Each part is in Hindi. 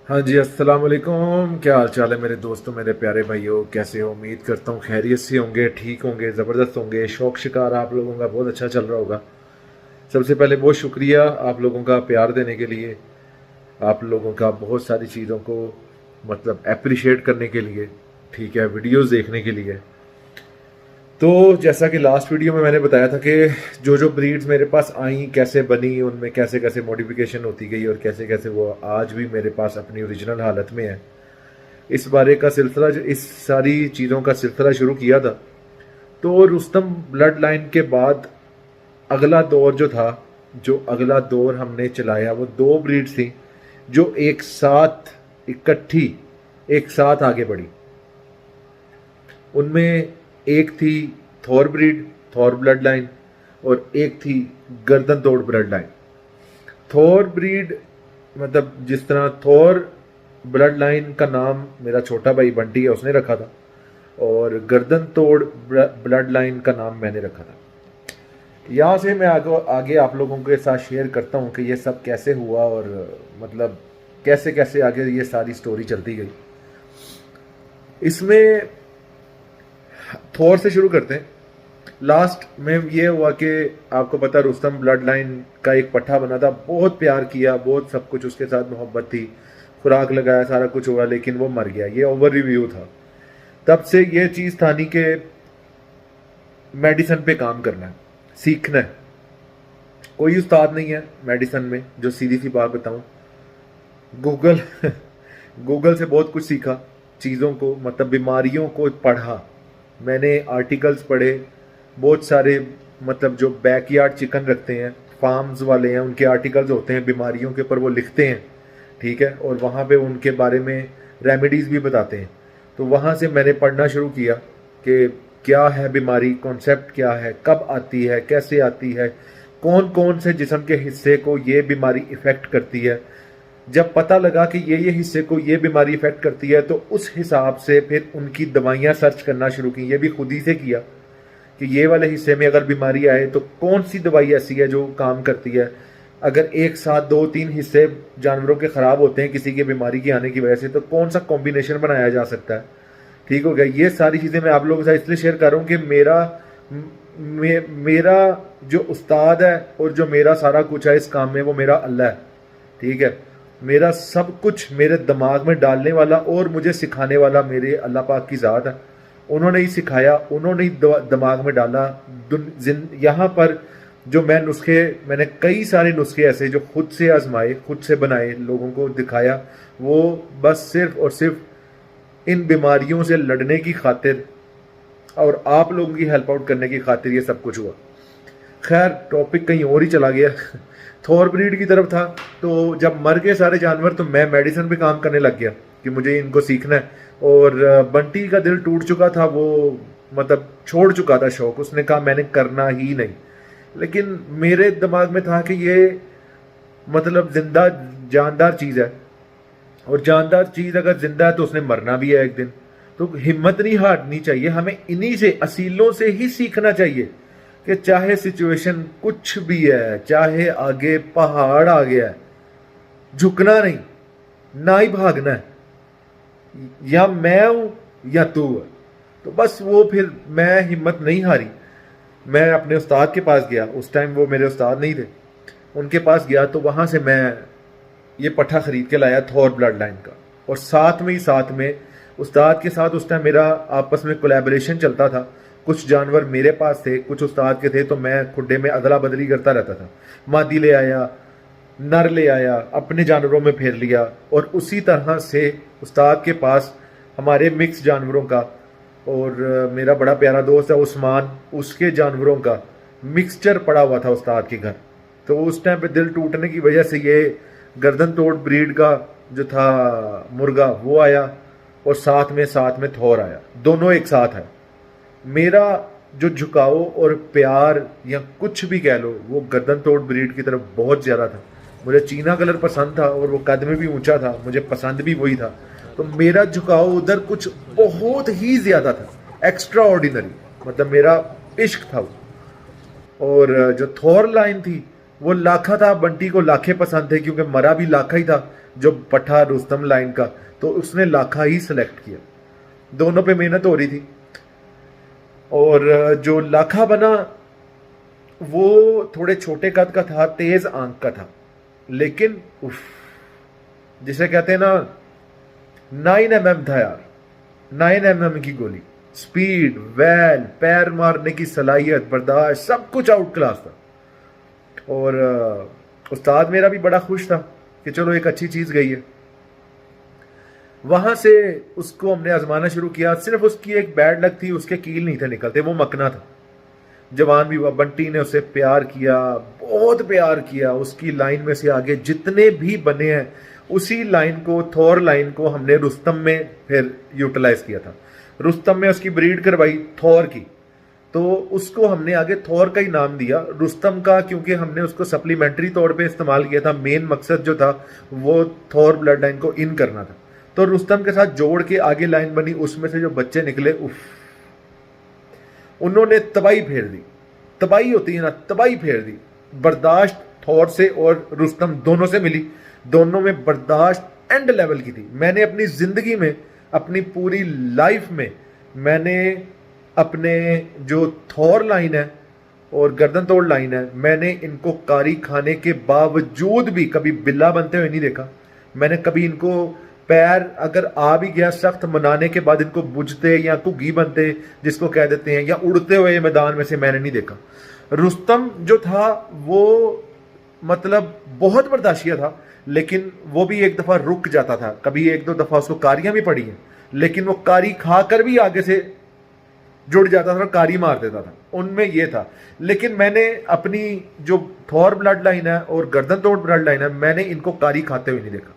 हाँ जी, अस्सलाम वालेकुम। क्या हाल चाल है मेरे दोस्तों, मेरे प्यारे भाइयों, कैसे हो? उम्मीद करता हूँ खैरियत से होंगे, ठीक होंगे, ज़बरदस्त होंगे। शौक शिकार आप लोगों का बहुत अच्छा चल रहा होगा। सबसे पहले बहुत शुक्रिया आप लोगों का प्यार देने के लिए, आप लोगों का बहुत सारी चीज़ों को मतलब अप्रिशिएट करने के लिए, ठीक है, वीडियोस देखने के लिए। तो जैसा कि लास्ट वीडियो में मैंने बताया था कि जो जो ब्रीड्स मेरे पास आई, कैसे बनी, उनमें कैसे कैसे मॉडिफिकेशन होती गई और कैसे कैसे वो आज भी मेरे पास अपनी ओरिजिनल हालत में है, इस बारे का सिलसिला, इस सारी चीज़ों का सिलसिला शुरू किया था। तो रुस्तम ब्लड लाइन के बाद अगला दौर जो था, जो अगला दौर हमने चलाया, वो दो ब्रीड्स थी जो एक साथ इकट्ठी एक साथ आगे बढ़ी। उनमें एक थी Thor breed, Thor blood line, और एक थी गर्दन तोड़ ब्लड लाइन। थॉर ब्रीड मतलब जिस तरह थॉर ब्लड लाइन का नाम मेरा छोटा भाई बंटी है, उसने रखा था, और गर्दन तोड़ ब्लड लाइन का नाम मैंने रखा था। यहाँ से मैं आगे आप लोगों के साथ शेयर करता हूँ कि ये सब कैसे हुआ और मतलब कैसे कैसे आगे ये सारी स्टोरी चलती गई। इसमें थॉर से शुरू करते हैं। लास्ट में ये हुआ कि आपको पता, रुस्तम ब्लड लाइन का एक पट्ठा बना था, बहुत प्यार किया, बहुत सब कुछ उसके साथ मोहब्बत थी, खुराक लगाया, सारा कुछ हुआ, लेकिन वो मर गया। ये ओवर रिव्यू था। तब से ये चीज़ था नहीं कि मेडिसिन पे काम करना है, सीखना है। कोई उस्ताद नहीं है मेडिसिन में, जो सीधी सी बात बताऊं। गूगल गूगल से बहुत कुछ सीखा, चीज़ों को मतलब बीमारियों को पढ़ा, मैंने आर्टिकल्स पढ़े बहुत सारे। मतलब जो बैकयार्ड चिकन रखते हैं, फार्म्स वाले हैं, उनके आर्टिकल्स होते हैं बीमारियों के ऊपर, वो लिखते हैं, ठीक है, और वहाँ पे उनके बारे में रेमेडीज़ भी बताते हैं। तो वहाँ से मैंने पढ़ना शुरू किया कि क्या है बीमारी, कॉन्सेप्ट क्या है, कब आती है, कैसे आती है, कौन कौन से जिस्म के हिस्से को ये बीमारी इफ़ेक्ट करती है। जब पता लगा कि ये हिस्से को ये बीमारी इफ़ेक्ट करती है, तो उस हिसाब से फिर उनकी दवाइयाँ सर्च करना शुरू की। ये भी खुद ही से किया कि ये वाले हिस्से में अगर बीमारी आए तो कौन सी दवाई ऐसी है जो काम करती है। अगर एक साथ दो तीन हिस्से जानवरों के ख़राब होते हैं किसी की बीमारी के आने की वजह से, तो कौन सा कॉम्बिनेशन बनाया जा सकता है। ठीक हो गया। ये सारी चीज़ें मैं आप लोगों के साथ इसलिए शेयर कर रहा हूँ कि मेरा जो उस्ताद है और जो मेरा सारा कुछ है इस काम में, वो मेरा अल्लाह है। ठीक है, मेरा सब कुछ मेरे दिमाग में डालने वाला और मुझे सिखाने वाला मेरे अल्लाह पाक की ज़ात है। उन्होंने ही सिखाया, उन्होंने ही दिमाग में डाला। यहाँ पर जो मैंने कई सारे नुस्खे ऐसे जो खुद से आजमाए, खुद से बनाए, लोगों को दिखाया, वो बस सिर्फ और सिर्फ इन बीमारियों से लड़ने की खातिर और आप लोगों की हेल्प आउट करने की खातिर ये सब कुछ हुआ। खैर, टॉपिक कहीं और ही चला गया। थॉर ब्रीड की तरफ था। तो जब मर गए सारे जानवर, तो मैं मेडिसिन पे काम करने लग गया कि मुझे इनको सीखना है। और बंटी का दिल टूट चुका था, वो मतलब छोड़ चुका था शौक, उसने कहा मैंने करना ही नहीं। लेकिन मेरे दिमाग में था कि ये मतलब जिंदा जानदार चीज़ है, और जानदार चीज़ अगर जिंदा है तो उसने मरना भी है एक दिन। तो हिम्मत नहीं हारनी चाहिए, हमें इन्हीं से, असीलों से ही सीखना चाहिए कि चाहे सिचुएशन कुछ भी है, चाहे आगे पहाड़ आ गया है, झुकना नहीं, ना ही भागना है। या मैं हूं या तू है। तो बस वो फिर मैं हिम्मत नहीं हारी। मैं अपने उस्ताद के पास गया, उस टाइम वो मेरे उस्ताद नहीं थे, उनके पास गया। तो वहां से मैं ये पट्ठा खरीद के लाया थॉर ब्लड लाइन का। और साथ में उस्ताद के साथ उस टाइम मेरा आपस में कोलैबोरेशन चलता था। कुछ जानवर मेरे पास थे, कुछ उस्ताद के थे, तो मैं खुड्डे में अदला बदली करता रहता था। मादी ले आया, नर ले आया, अपने जानवरों में फेर लिया, और उसी तरह से उस्ताद के पास हमारे मिक्स जानवरों का, और मेरा बड़ा प्यारा दोस्त है उस्मान, उसके जानवरों का मिक्सचर पड़ा हुआ था उस्ताद के घर। तो उस टाइम पे दिल टूटने की वजह से ये गर्दन तोड़ ब्रीड का जो था मुर्गा वो आया, और साथ में थौर आया, दोनों एक साथ है। मेरा जो झुकाव और प्यार या कुछ भी कह लो, वो गर्दन तोड़ ब्रीड की तरफ बहुत ज़्यादा था। मुझे चीना कलर पसंद था और वो कद में भी ऊंचा था, मुझे पसंद भी वही था। तो मेरा झुकाव उधर कुछ बहुत ही ज़्यादा था, एक्स्ट्रा ऑर्डिनरी, मतलब मेरा इश्क था वो। और जो थॉर लाइन थी वो लाखा था, बंटी को लाखे पसंद थे क्योंकि मरा भी लाखा ही था। जो पठा रुस्तम लाइन का, तो उसने लाखा ही सिलेक्ट किया। दोनों पे मेहनत हो रही थी और जो लाखा बना वो थोड़े छोटे कद का था, तेज आंख का था, लेकिन उफ, जिसे कहते हैं ना 9 mm था यार, 9 mm की गोली, स्पीड, वैल, पैर मारने की सलाहियत, बर्दाश्त, सब कुछ आउट क्लास था। और उस्ताद मेरा भी बड़ा खुश था कि चलो एक अच्छी चीज गई है। वहां से उसको हमने आजमाना शुरू किया। सिर्फ उसकी एक बैड लक थी, उसके कील नहीं थे निकलते, वो मकना था। जवान भी हुआ, बंटी ने उसे प्यार किया, बहुत प्यार किया। उसकी लाइन में से आगे जितने भी बने हैं, उसी लाइन को, थोर लाइन को हमने रुस्तम में फिर यूटिलाइज किया था। रुस्तम में उसकी ब्रीड करवाई थोर की, तो उसको हमने आगे थोर का ही नाम दिया रुस्तम का, क्योंकि हमने उसको सप्लीमेंट्री तौर पे इस्तेमाल किया था। मेन मकसद जो था वो थोर ब्लड लाइन को इन करना था। तो रुस्तम के साथ जोड़ के आगे लाइन बनी, उसमें से जो बच्चे निकले, उफ, उन्होंने तबाही फेर दी। तबाही होती है ना, तबाही फेर दी। बर्दाश्त थोर से और रुस्तम दोनों से मिली, दोनों में बर्दाश्त एंड लेवल की थी। मैंने अपनी जिंदगी में, अपनी पूरी लाइफ में, मैंने अपने जो थोर लाइन है और गर्दन तोड़ लाइन है, मैंने इनको कारी खाने के बावजूद भी कभी बिल्ला बनते हुए नहीं देखा। मैंने कभी इनको पैर अगर आ भी गया सख्त मनाने के बाद इनको बुझते या घुग्गी बनते जिसको कह देते हैं, या उड़ते हुए मैदान में से मैंने नहीं देखा। रुस्तम जो था वो मतलब बहुत बर्दाश्तिया था, लेकिन वो भी एक दफा रुक जाता था। कभी एक दो दफा उसको कारियां भी पड़ी हैं, लेकिन वो कारी खाकर भी आगे से जुड़ जाता था और कारी मार देता था। उनमें ये था। लेकिन मैंने अपनी जो थोर ब्लड लाइन है और गर्दन तोड़ ब्लड लाइन है, मैंने इनको कारी खाते हुए नहीं देखा।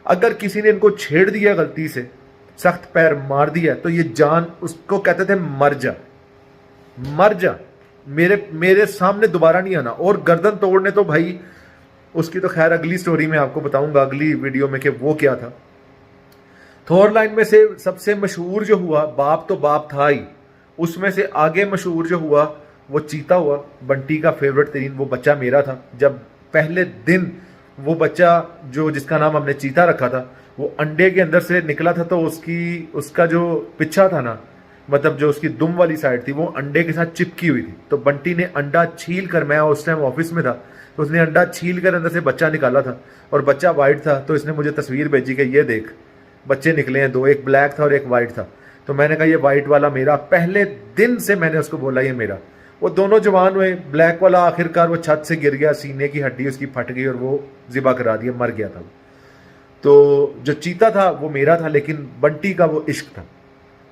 अगर किसी ने इनको छेड़ दिया गलती से, सख्त पैर मार दिया, तो ये जान, उसको कहते थे मर जा, मर जा, मेरे सामने दोबारा नहीं आना। और गर्दन तोड़ने तो भाई उसकी तो खैर अगली स्टोरी में आपको बताऊंगा, अगली वीडियो में, कि वो क्या था। थोर लाइन में से सबसे मशहूर जो हुआ, बाप तो बाप था ही, उसमें से आगे मशहूर जो हुआ वो चीता हुआ। बंटी का फेवरेट तरीन वो बच्चा मेरा था। जब पहले दिन वो बच्चा जो जिसका नाम हमने चीता रखा था, वो अंडे के अंदर से निकला था, तो उसका जो पिच्छा था ना, मतलब जो उसकी दुम वाली साइड थी, वो अंडे के साथ चिपकी हुई थी। तो बंटी ने अंडा छील कर, मैं उस टाइम ऑफिस में था, तो उसने अंडा छील कर अंदर से बच्चा निकाला था, और बच्चा वाइट था। तो इसने मुझे तस्वीर भेजी कि ये देख बच्चे निकले हैं दो, एक ब्लैक था और एक वाइट था। तो मैंने कहा ये वाइट वाला मेरा। पहले दिन से मैंने उसको बोला ये मेरा। वो दोनों जवान हुए। ब्लैक वाला आखिरकार वो छत से गिर गया, सीने की हड्डी उसकी फट गई और वो जिबा करा दिया, मर गया था। तो जो चीता था वो मेरा था, लेकिन बंटी का वो इश्क था।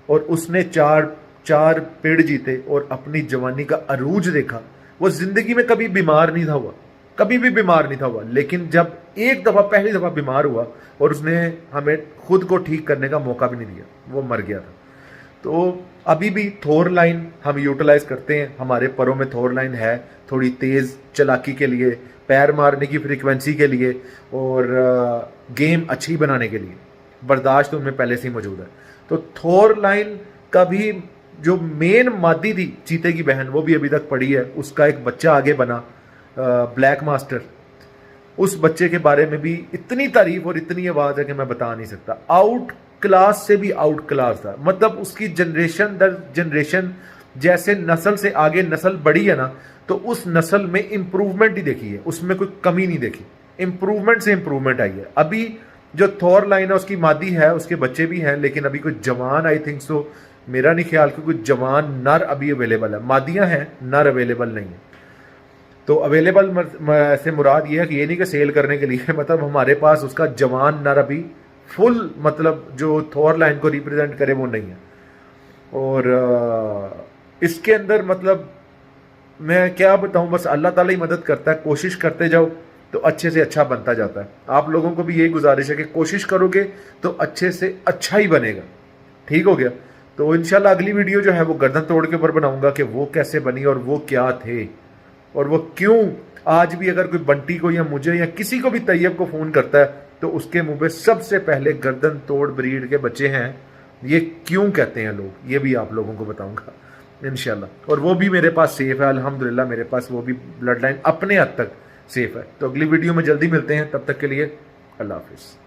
और उसने चार पेड़ जीते और अपनी जवानी का अरूज देखा। वो जिंदगी में कभी बीमार नहीं था हुआ, कभी भी बीमार नहीं था हुआ, लेकिन जब एक दफा, पहली दफा बीमार हुआ और उसने हमें खुद को ठीक करने का मौका भी नहीं दिया, वो मर गया था। तो अभी भी थोर लाइन हम यूटिलाइज करते हैं। हमारे परों में थोर लाइन है, थोड़ी तेज चलाकी के लिए, पैर मारने की फ्रीक्वेंसी के लिए, और गेम अच्छी बनाने के लिए। बर्दाश्त उनमें पहले से ही मौजूद है। तो थोर लाइन का भी जो मेन मादी थी, चीते की बहन, वो भी अभी तक पड़ी है। उसका एक बच्चा आगे बना, ब्लैक मास्टर। उस बच्चे के बारे में भी इतनी तारीफ और इतनी आवाज है कि मैं बता नहीं सकता। आउट क्लास से भी आउट क्लास था। मतलब उसकी जनरेशन दर जनरेशन, जैसे नस्ल से आगे नस्ल बढ़ी है ना, तो उस नस्ल में इंप्रूवमेंट ही देखी है, उसमें कोई कमी नहीं देखी। इंप्रूवमेंट से इंप्रूवमेंट आई है। अभी जो थोर लाइन है उसकी मादी है, उसके बच्चे भी हैं, लेकिन अभी कोई जवान, आई थिंक सो, मेरा नहीं ख्याल कि कोई जवान नर अभी अवेलेबल है। मादियां हैं, नर अवेलेबल नहीं है। तो अवेलेबल से मुराद ये है कि ये नहीं कि सेल करने के लिए, मतलब हमारे पास उसका जवान नर अभी फुल, मतलब जो थोर लाइन को रिप्रेजेंट करे वो नहीं है। और इसके अंदर मतलब मैं क्या बताऊं, बस अल्लाह ताला ही मदद करता है। कोशिश करते जाओ तो अच्छे से अच्छा बनता जाता है। आप लोगों को भी यही गुजारिश है कि कोशिश करोगे तो अच्छे से अच्छा ही बनेगा। ठीक हो गया। तो इंशाल्लाह अगली वीडियो जो है वो गर्दन तोड़ के ऊपर बनाऊंगा कि वो कैसे बनी और वो क्या थे, और वो क्यों आज भी अगर कोई बंटी को या मुझे या किसी को भी तैयब को फोन करता है तो उसके मुंह पे सबसे पहले गर्दन तोड़ ब्रीड के बच्चे हैं, ये क्यों कहते हैं लोग, ये भी आप लोगों को बताऊंगा इंशाल्लाह। और वो भी मेरे पास सेफ है अल्हम्दुलिल्लाह, मेरे पास वो भी ब्लड लाइन अपने हद तक सेफ है। तो अगली वीडियो में जल्दी मिलते हैं, तब तक के लिए अल्लाह हाफिज़।